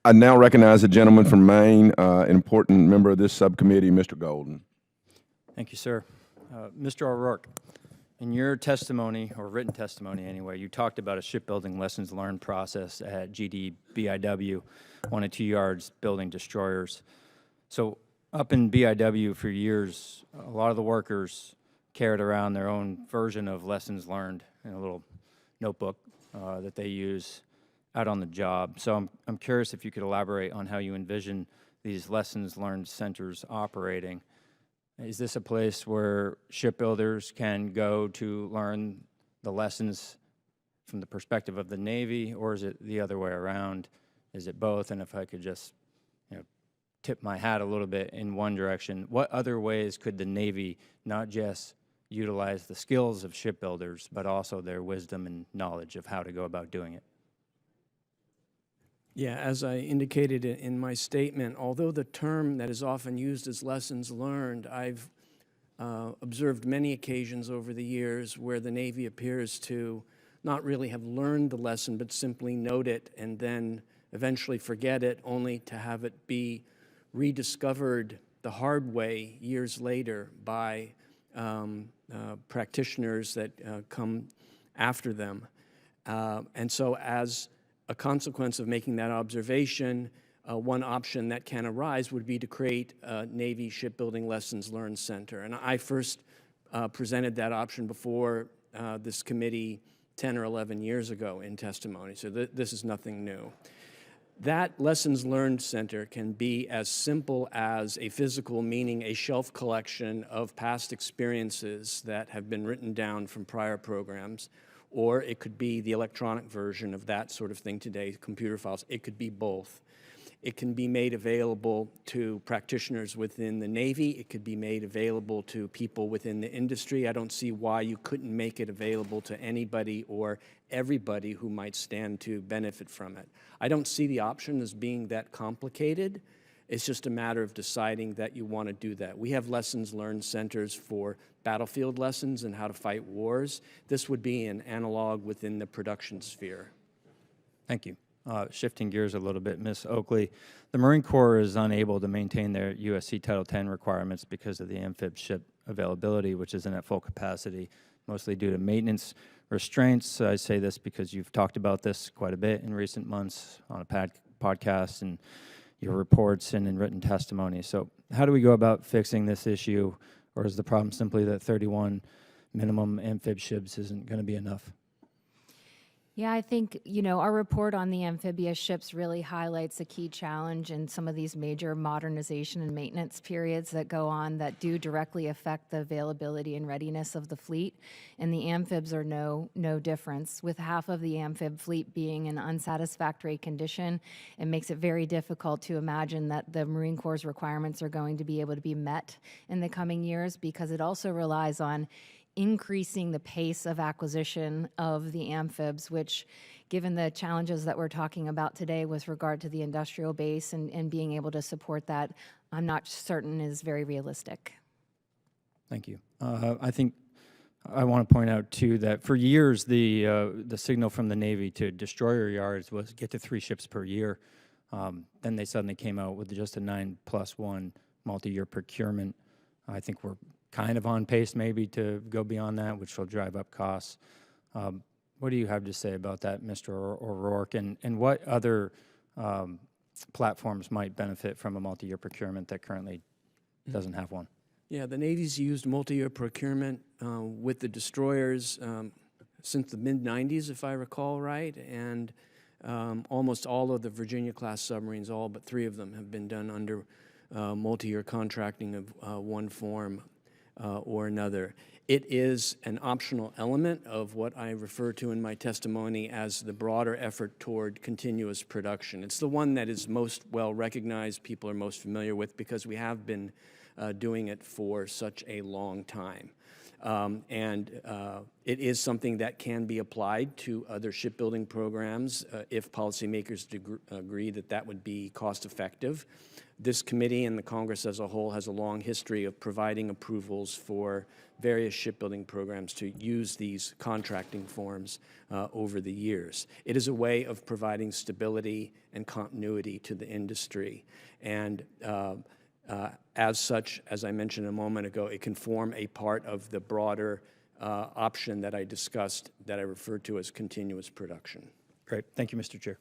I now recognize the gentleman from Maine, an important member of this subcommittee, Mr. Golden. Thank you, sir. Mr. O'Rourke, in your testimony, or written testimony anyway, you talked about a shipbuilding lessons learned process at GD-BIW, 1 and 2 yards building destroyers. So up in BIW for years, a lot of the workers carried around their own version of lessons learned in a little notebook that they use out on the job. So I'm curious if you could elaborate on how you envision these lessons learned centers operating. Is this a place where shipbuilders can go to learn the lessons from the perspective of the Navy, or is it the other way around? Is it both? And if I could just tip my hat a little bit in one direction, what other ways could the Navy not just utilize the skills of shipbuilders, but also their wisdom and knowledge of how to go about doing it? Yeah, as I indicated in my statement, although the term that is often used as lessons learned, I've observed many occasions over the years where the Navy appears to not really have learned the lesson, but simply note it and then eventually forget it, only to have it be rediscovered the hard way years later by practitioners that come after them. And so as a consequence of making that observation, one option that can arise would be to create a Navy Shipbuilding Lessons Learned Center. And I first presented that option before this committee 10 or 11 years ago in testimony, so this is nothing new. That Lessons Learned Center can be as simple as a physical, meaning a shelf collection of past experiences that have been written down from prior programs, or it could be the electronic version of that sort of thing today, computer files. It could be both. It can be made available to practitioners within the Navy. It could be made available to people within the industry. I don't see why you couldn't make it available to anybody or everybody who might stand to benefit from it. I don't see the option as being that complicated. It's just a matter of deciding that you want to do that. We have lessons learned centers for battlefield lessons and how to fight wars. This would be an analog within the production sphere. Thank you. Shifting gears a little bit, Ms. Oakley, the Marine Corps is unable to maintain their USC Title X requirements because of the amphib ship availability, which isn't at full capacity, mostly due to maintenance restraints. I say this because you've talked about this quite a bit in recent months on a podcast and your reports and in written testimony. So how do we go about fixing this issue, or is the problem simply that 31 minimum amphib ships isn't going to be enough? Yeah, I think, our report on the amphibious ships really highlights a key challenge in some of these major modernization and maintenance periods that go on that do directly affect the availability and readiness of the fleet. And the amphibs are no difference. With half of the amphib fleet being in unsatisfactory condition, it makes it very difficult to imagine that the Marine Corps' requirements are going to be able to be met in the coming years, because it also relies on increasing the pace of acquisition of the amphibs, which, given the challenges that we're talking about today with regard to the industrial base and being able to support that, I'm not certain is very realistic. Thank you. I think I want to point out, too, that for years the signal from the Navy to destroyer yards was get to 3 ships per year. Then they suddenly came out with just a 9+1 multi-year procurement. I think we're kind of on pace maybe to go beyond that, which will drive up costs. What do you have to say about that, Mr. O'Rourke, and what other platforms might benefit from a multi-year procurement that currently doesn't have one? Yeah, the Navy's used multi-year procurement with the destroyers since the mid-90s, if I recall right, and almost all of the Virginia-class submarines, all but 3 of them, have been done under multi-year contracting of one form or another. It is an optional element of what I refer to in my testimony as the broader effort toward continuous production. It's the one that is most well recognized, people are most familiar with, because we have been doing it for such a long time. It is something that can be applied to other shipbuilding programs if policymakers agree that that would be cost effective. This committee and the Congress as a whole has a long history of providing approvals for various shipbuilding programs to use these contracting forms over the years. It is a way of providing stability and continuity to the industry. And as such, as I mentioned a moment ago, it can form a part of the broader option that I discussed that I referred to as continuous production. Great. Thank you, Mr. Chair.